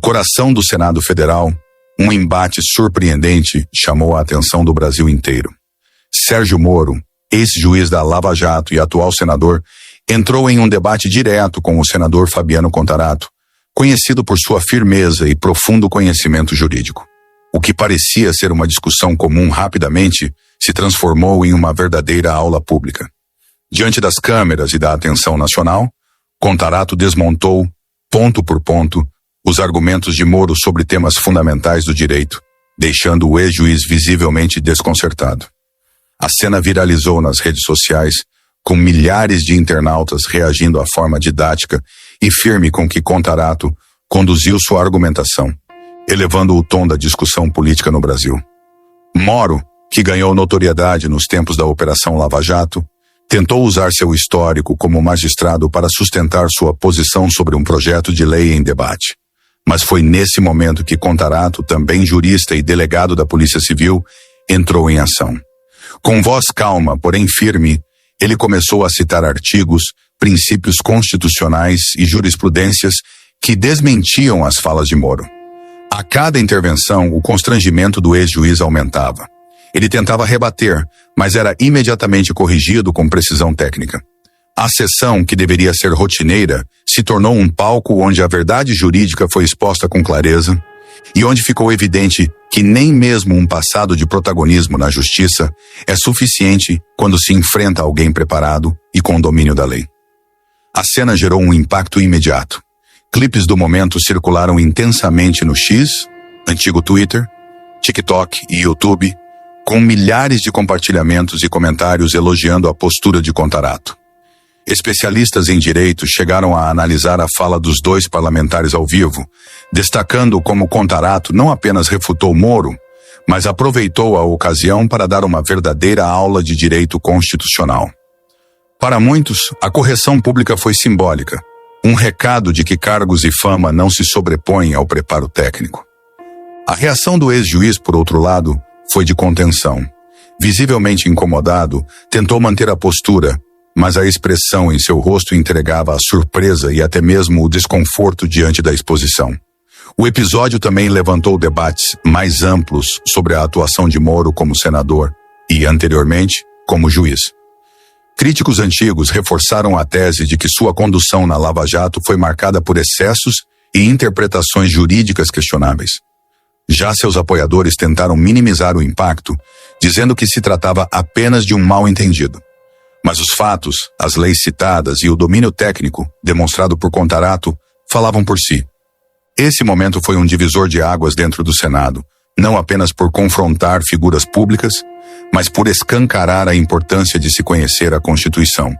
coração do Senado Federal, um embate surpreendente chamou a atenção do Brasil inteiro. Sérgio Moro, ex-juiz da Lava Jato e atual senador, entrou em um debate direto com o senador Fabiano Contarato, conhecido por sua firmeza e profundo conhecimento jurídico. O que parecia ser uma discussão comum rapidamente se transformou em uma verdadeira aula pública. Diante das câmeras e da atenção nacional, Contarato desmontou, ponto por ponto, os argumentos de Moro sobre temas fundamentais do direito, deixando o ex-juiz visivelmente desconcertado. A cena viralizou nas redes sociais, com milhares de internautas reagindo à forma didática e firme com que Contarato conduziu sua argumentação, elevando o tom da discussão política no Brasil. Moro, que ganhou notoriedade nos tempos da Operação Lava Jato, tentou usar seu histórico como magistrado para sustentar sua posição sobre um projeto de lei em debate. Mas foi nesse momento que Contarato, também jurista e delegado da Polícia Civil, entrou em ação. Com voz calma, porém firme, ele começou a citar artigos, princípios constitucionais e jurisprudências que desmentiam as falas de Moro. A cada intervenção, o constrangimento do ex-juiz aumentava. Ele tentava rebater, mas era imediatamente corrigido com precisão técnica. A sessão, que deveria ser rotineira, se tornou um palco onde a verdade jurídica foi exposta com clareza e onde ficou evidente que nem mesmo um passado de protagonismo na justiça é suficiente quando se enfrenta alguém preparado e com domínio da lei. A cena gerou um impacto imediato. Clipes do momento circularam intensamente no X, antigo Twitter, TikTok e YouTube, com milhares de compartilhamentos e comentários elogiando a postura de Contarato. Especialistas em direito chegaram a analisar a fala dos dois parlamentares ao vivo, destacando como Contarato não apenas refutou Moro, mas aproveitou a ocasião para dar uma verdadeira aula de direito constitucional. Para muitos, a correção pública foi simbólica, um recado de que cargos e fama não se sobrepõem ao preparo técnico. A reação do ex-juiz, por outro lado, foi de contenção. Visivelmente incomodado, tentou manter a postura, mas a expressão em seu rosto entregava a surpresa e até mesmo o desconforto diante da exposição. O episódio também levantou debates mais amplos sobre a atuação de Moro como senador e, anteriormente, como juiz. Críticos antigos reforçaram a tese de que sua condução na Lava Jato foi marcada por excessos e interpretações jurídicas questionáveis. Já seus apoiadores tentaram minimizar o impacto, dizendo que se tratava apenas de um mal-entendido. Mas os fatos, as leis citadas e o domínio técnico, demonstrado por Contarato, falavam por si. Esse momento foi um divisor de águas dentro do Senado, não apenas por confrontar figuras públicas, mas por escancarar a importância de se conhecer a Constituição,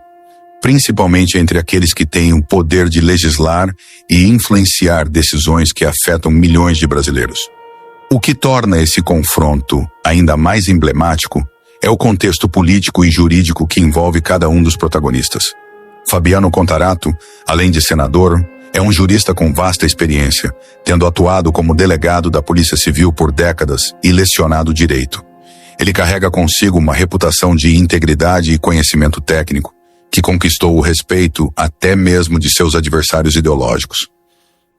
principalmente entre aqueles que têm o poder de legislar e influenciar decisões que afetam milhões de brasileiros. O que torna esse confronto ainda mais emblemático é o contexto político e jurídico que envolve cada um dos protagonistas. Fabiano Contarato, além de senador, é um jurista com vasta experiência, tendo atuado como delegado da Polícia Civil por décadas e lecionado direito. Ele carrega consigo uma reputação de integridade e conhecimento técnico, que conquistou o respeito até mesmo de seus adversários ideológicos.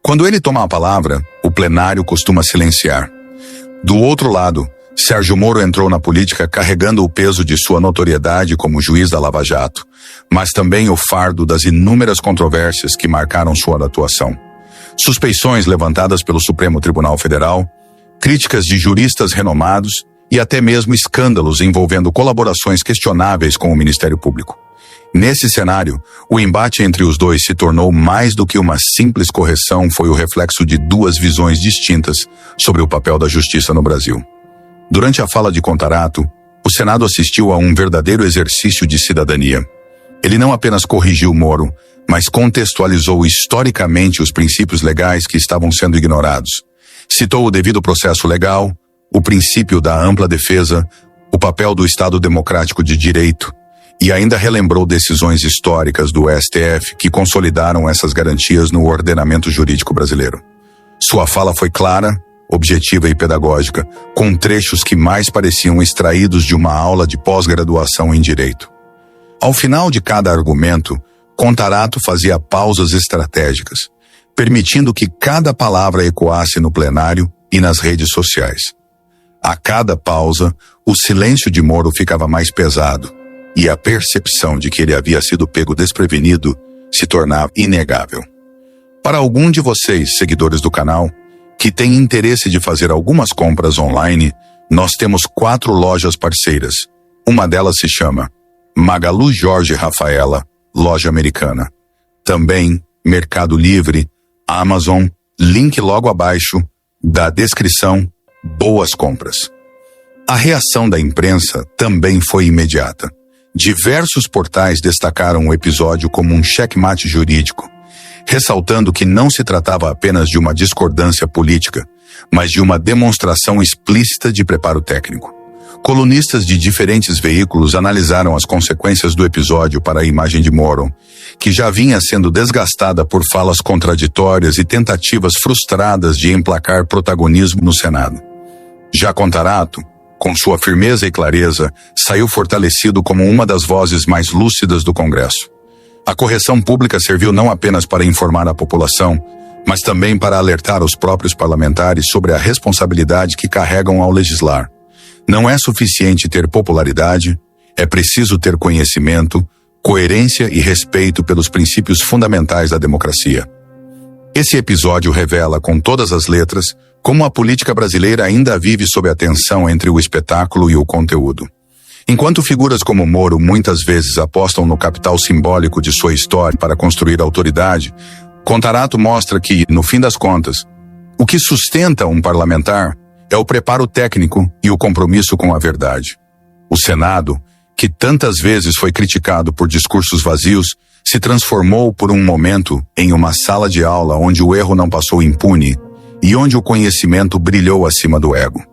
Quando ele toma a palavra, o plenário costuma silenciar. Do outro lado, Sérgio Moro entrou na política carregando o peso de sua notoriedade como juiz da Lava Jato, mas também o fardo das inúmeras controvérsias que marcaram sua atuação. Suspeições levantadas pelo Supremo Tribunal Federal, críticas de juristas renomados e até mesmo escândalos envolvendo colaborações questionáveis com o Ministério Público. Nesse cenário, o embate entre os dois se tornou mais do que uma simples correção, foi o reflexo de duas visões distintas sobre o papel da justiça no Brasil. Durante a fala de Contarato, o Senado assistiu a um verdadeiro exercício de cidadania. Ele não apenas corrigiu Moro, mas contextualizou historicamente os princípios legais que estavam sendo ignorados. Citou o devido processo legal, o princípio da ampla defesa, o papel do Estado democrático de direito, e ainda relembrou decisões históricas do STF que consolidaram essas garantias no ordenamento jurídico brasileiro. Sua fala foi clara, objetiva e pedagógica, com trechos que mais pareciam extraídos de uma aula de pós-graduação em direito. Ao final de cada argumento, Contarato fazia pausas estratégicas, permitindo que cada palavra ecoasse no plenário e nas redes sociais. A cada pausa, o silêncio de Moro ficava mais pesado e a percepção de que ele havia sido pego desprevenido se tornava inegável. Para algum de vocês, seguidores do canal, que tem interesse de fazer algumas compras online, nós temos 4 lojas parceiras. Uma delas se chama Magalu Jorge Rafaela, loja americana. Também Mercado Livre, Amazon, link logo abaixo da descrição. Boas compras. A reação da imprensa também foi imediata. Diversos portais destacaram o episódio como um checkmate jurídico, ressaltando que não se tratava apenas de uma discordância política, mas de uma demonstração explícita de preparo técnico. Colunistas de diferentes veículos analisaram as consequências do episódio para a imagem de Moro, que já vinha sendo desgastada por falas contraditórias e tentativas frustradas de emplacar protagonismo no Senado. Já Contarato, com sua firmeza e clareza, saiu fortalecido como uma das vozes mais lúcidas do Congresso. A correção pública serviu não apenas para informar a população, mas também para alertar os próprios parlamentares sobre a responsabilidade que carregam ao legislar. Não é suficiente ter popularidade, é preciso ter conhecimento, coerência e respeito pelos princípios fundamentais da democracia. Esse episódio revela com todas as letras como a política brasileira ainda vive sob a tensão entre o espetáculo e o conteúdo. Enquanto figuras como Moro muitas vezes apostam no capital simbólico de sua história para construir autoridade, Contarato mostra que, no fim das contas, o que sustenta um parlamentar é o preparo técnico e o compromisso com a verdade. O Senado, que tantas vezes foi criticado por discursos vazios, se transformou por um momento em uma sala de aula onde o erro não passou impune e onde o conhecimento brilhou acima do ego.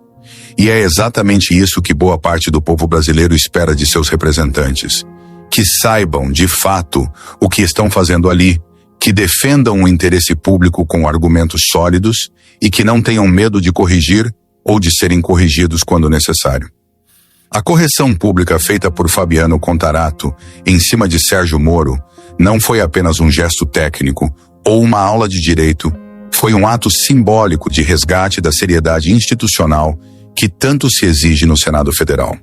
E é exatamente isso que boa parte do povo brasileiro espera de seus representantes. Que saibam, de fato, o que estão fazendo ali, que defendam o interesse público com argumentos sólidos e que não tenham medo de corrigir ou de serem corrigidos quando necessário. A correção pública feita por Fabiano Contarato em cima de Sérgio Moro não foi apenas um gesto técnico ou uma aula de direito, foi um ato simbólico de resgate da seriedade institucional que tanto se exige no Senado Federal.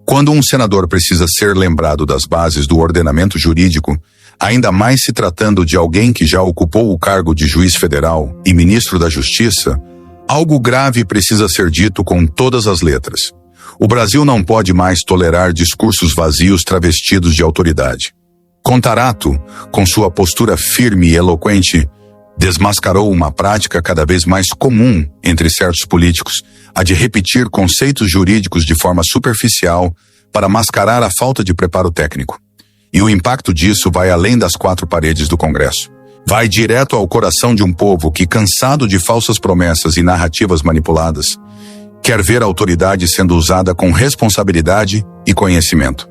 Quando um senador precisa ser lembrado das bases do ordenamento jurídico, ainda mais se tratando de alguém que já ocupou o cargo de juiz federal e ministro da Justiça, algo grave precisa ser dito com todas as letras. O Brasil não pode mais tolerar discursos vazios travestidos de autoridade. Contarato, com sua postura firme e eloquente, desmascarou uma prática cada vez mais comum entre certos políticos, a de repetir conceitos jurídicos de forma superficial para mascarar a falta de preparo técnico. E o impacto disso vai além das 4 paredes do Congresso. Vai direto ao coração de um povo que, cansado de falsas promessas e narrativas manipuladas, quer ver a autoridade sendo usada com responsabilidade e conhecimento.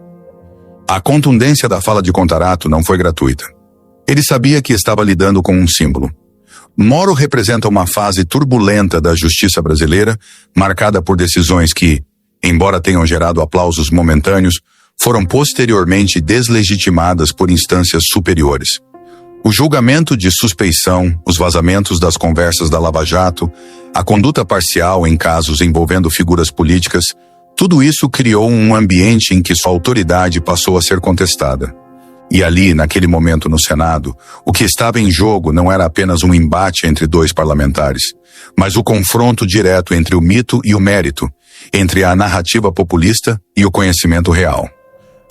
A contundência da fala de Contarato não foi gratuita. Ele sabia que estava lidando com um símbolo. Moro representa uma fase turbulenta da justiça brasileira, marcada por decisões que, embora tenham gerado aplausos momentâneos, foram posteriormente deslegitimadas por instâncias superiores. O julgamento de suspeição, os vazamentos das conversas da Lava Jato, a conduta parcial em casos envolvendo figuras políticas, tudo isso criou um ambiente em que sua autoridade passou a ser contestada. E ali, naquele momento no Senado, o que estava em jogo não era apenas um embate entre 2 parlamentares, mas o confronto direto entre o mito e o mérito, entre a narrativa populista e o conhecimento real.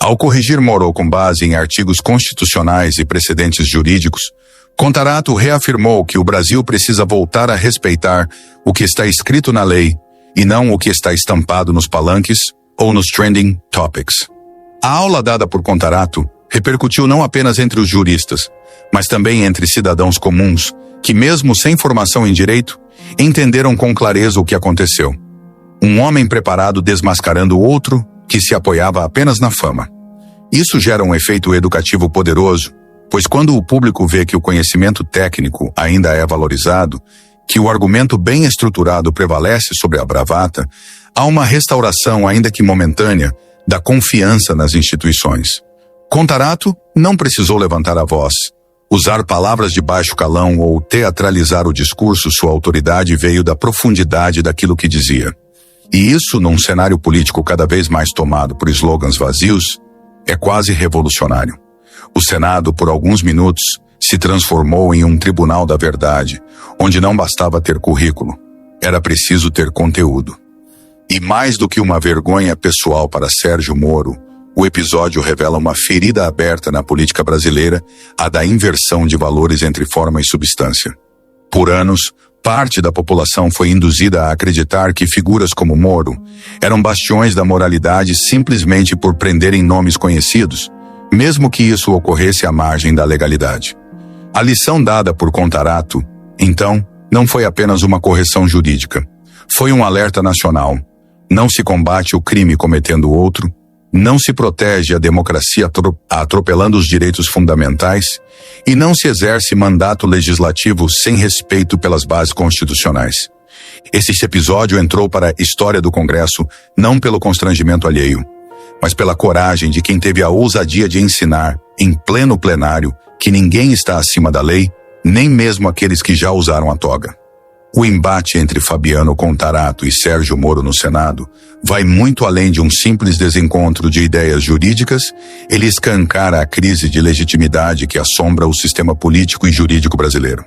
Ao corrigir Moro com base em artigos constitucionais e precedentes jurídicos, Contarato reafirmou que o Brasil precisa voltar a respeitar o que está escrito na lei e não o que está estampado nos palanques ou nos trending topics. A aula dada por Contarato repercutiu não apenas entre os juristas, mas também entre cidadãos comuns que, mesmo sem formação em direito, entenderam com clareza o que aconteceu. Um homem preparado desmascarando outro que se apoiava apenas na fama. Isso gera um efeito educativo poderoso, pois quando o público vê que o conhecimento técnico ainda é valorizado, que o argumento bem estruturado prevalece sobre a bravata, há uma restauração, ainda que momentânea, da confiança nas instituições. Contarato não precisou levantar a voz. Usar palavras de baixo calão ou teatralizar o discurso, sua autoridade veio da profundidade daquilo que dizia. E isso, num cenário político cada vez mais tomado por slogans vazios, é quase revolucionário. O Senado, por alguns minutos, se transformou em um tribunal da verdade, onde não bastava ter currículo, era preciso ter conteúdo. E mais do que uma vergonha pessoal para Sérgio Moro, o episódio revela uma ferida aberta na política brasileira, a da inversão de valores entre forma e substância. Por anos, parte da população foi induzida a acreditar que figuras como Moro eram bastiões da moralidade simplesmente por prenderem nomes conhecidos, mesmo que isso ocorresse à margem da legalidade. A lição dada por Contarato, então, não foi apenas uma correção jurídica. Foi um alerta nacional. Não se combate o crime cometendo outro, não se protege a democracia atropelando os direitos fundamentais e não se exerce mandato legislativo sem respeito pelas bases constitucionais. Esse episódio entrou para a história do Congresso não pelo constrangimento alheio, mas pela coragem de quem teve a ousadia de ensinar, em pleno plenário, que ninguém está acima da lei, nem mesmo aqueles que já usaram a toga. O embate entre Fabiano Contarato e Sérgio Moro no Senado vai muito além de um simples desencontro de ideias jurídicas, ele escancara a crise de legitimidade que assombra o sistema político e jurídico brasileiro.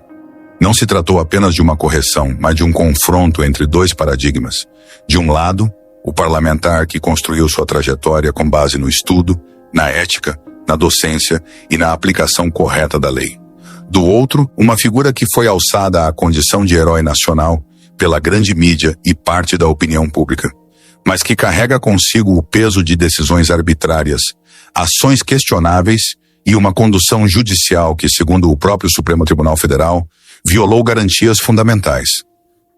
Não se tratou apenas de uma correção, mas de um confronto entre dois paradigmas. De um lado, o parlamentar que construiu sua trajetória com base no estudo, na ética, na docência e na aplicação correta da lei. Do outro, uma figura que foi alçada à condição de herói nacional pela grande mídia e parte da opinião pública, mas que carrega consigo o peso de decisões arbitrárias, ações questionáveis e uma condução judicial que, segundo o próprio Supremo Tribunal Federal, violou garantias fundamentais.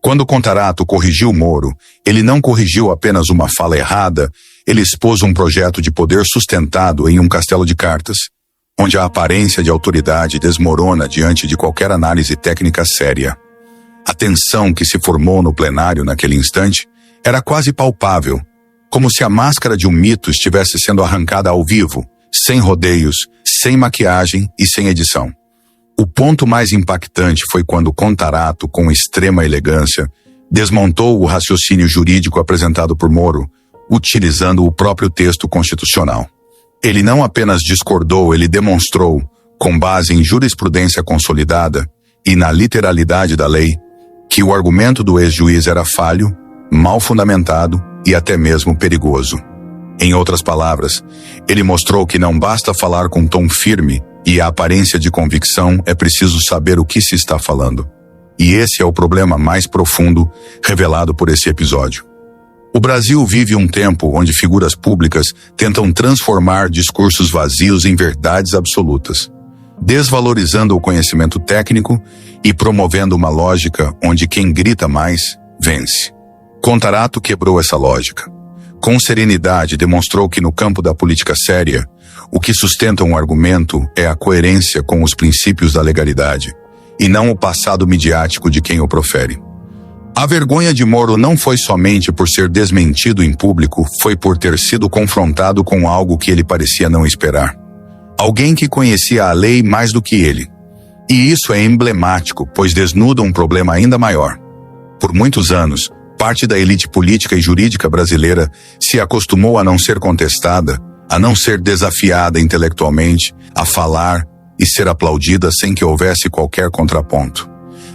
Quando Contarato corrigiu Moro, ele não corrigiu apenas uma fala errada, ele expôs um projeto de poder sustentado em um castelo de cartas, onde a aparência de autoridade desmorona diante de qualquer análise técnica séria. A tensão que se formou no plenário naquele instante era quase palpável, como se a máscara de um mito estivesse sendo arrancada ao vivo, sem rodeios, sem maquiagem e sem edição. O ponto mais impactante foi quando Contarato, com extrema elegância, desmontou o raciocínio jurídico apresentado por Moro, utilizando o próprio texto constitucional. Ele não apenas discordou, ele demonstrou, com base em jurisprudência consolidada e na literalidade da lei, que o argumento do ex-juiz era falho, mal fundamentado e até mesmo perigoso. Em outras palavras, ele mostrou que não basta falar com tom firme e a aparência de convicção, é preciso saber o que se está falando. E esse é o problema mais profundo revelado por esse episódio. O Brasil vive um tempo onde figuras públicas tentam transformar discursos vazios em verdades absolutas, desvalorizando o conhecimento técnico e promovendo uma lógica onde quem grita mais, vence. Contarato quebrou essa lógica. Com serenidade demonstrou que no campo da política séria, o que sustenta um argumento é a coerência com os princípios da legalidade, e não o passado midiático de quem o profere. A vergonha de Moro não foi somente por ser desmentido em público, foi por ter sido confrontado com algo que ele parecia não esperar. Alguém que conhecia a lei mais do que ele. E isso é emblemático, pois desnuda um problema ainda maior. Por muitos anos, parte da elite política e jurídica brasileira se acostumou a não ser contestada, a não ser desafiada intelectualmente, a falar e ser aplaudida sem que houvesse qualquer contraponto.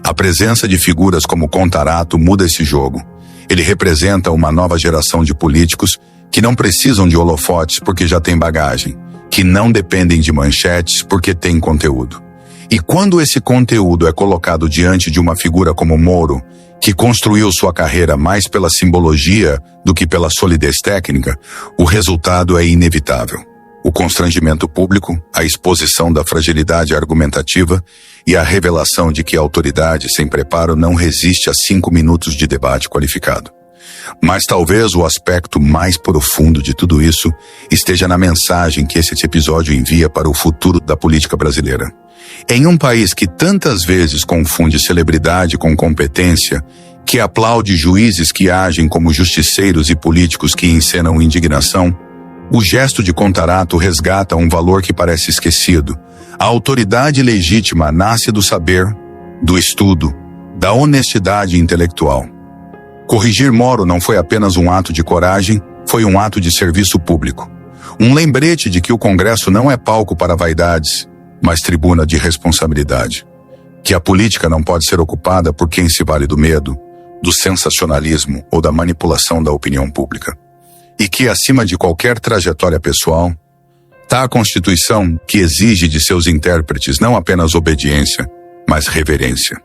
A presença de figuras como Contarato muda esse jogo. Ele representa uma nova geração de políticos que não precisam de holofotes porque já têm bagagem, que não dependem de manchetes porque têm conteúdo. E quando esse conteúdo é colocado diante de uma figura como Moro, que construiu sua carreira mais pela simbologia do que pela solidez técnica, o resultado é inevitável. O constrangimento público, a exposição da fragilidade argumentativa e a revelação de que a autoridade sem preparo não resiste a 5 minutos de debate qualificado. Mas talvez o aspecto mais profundo de tudo isso esteja na mensagem que esse episódio envia para o futuro da política brasileira. Em um país que tantas vezes confunde celebridade com competência, que aplaude juízes que agem como justiceiros e políticos que encenam indignação, O gesto de Contarato resgata um valor que parece esquecido. A autoridade legítima nasce do saber, do estudo, da honestidade intelectual. Corrigir Moro não foi apenas um ato de coragem, foi um ato de serviço público. Um lembrete de que o Congresso não é palco para vaidades, mas tribuna de responsabilidade. Que a política não pode ser ocupada por quem se vale do medo, do sensacionalismo ou da manipulação da opinião pública. E que, acima de qualquer trajetória pessoal, está a Constituição que exige de seus intérpretes não apenas obediência, mas reverência.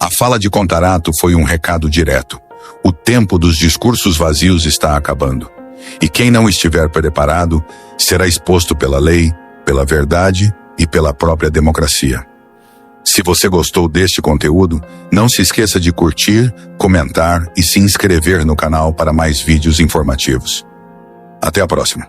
A fala de Contarato foi um recado direto. O tempo dos discursos vazios está acabando. E quem não estiver preparado será exposto pela lei, pela verdade e pela própria democracia. Se você gostou deste conteúdo, não se esqueça de curtir, comentar e se inscrever no canal para mais vídeos informativos. Até a próxima.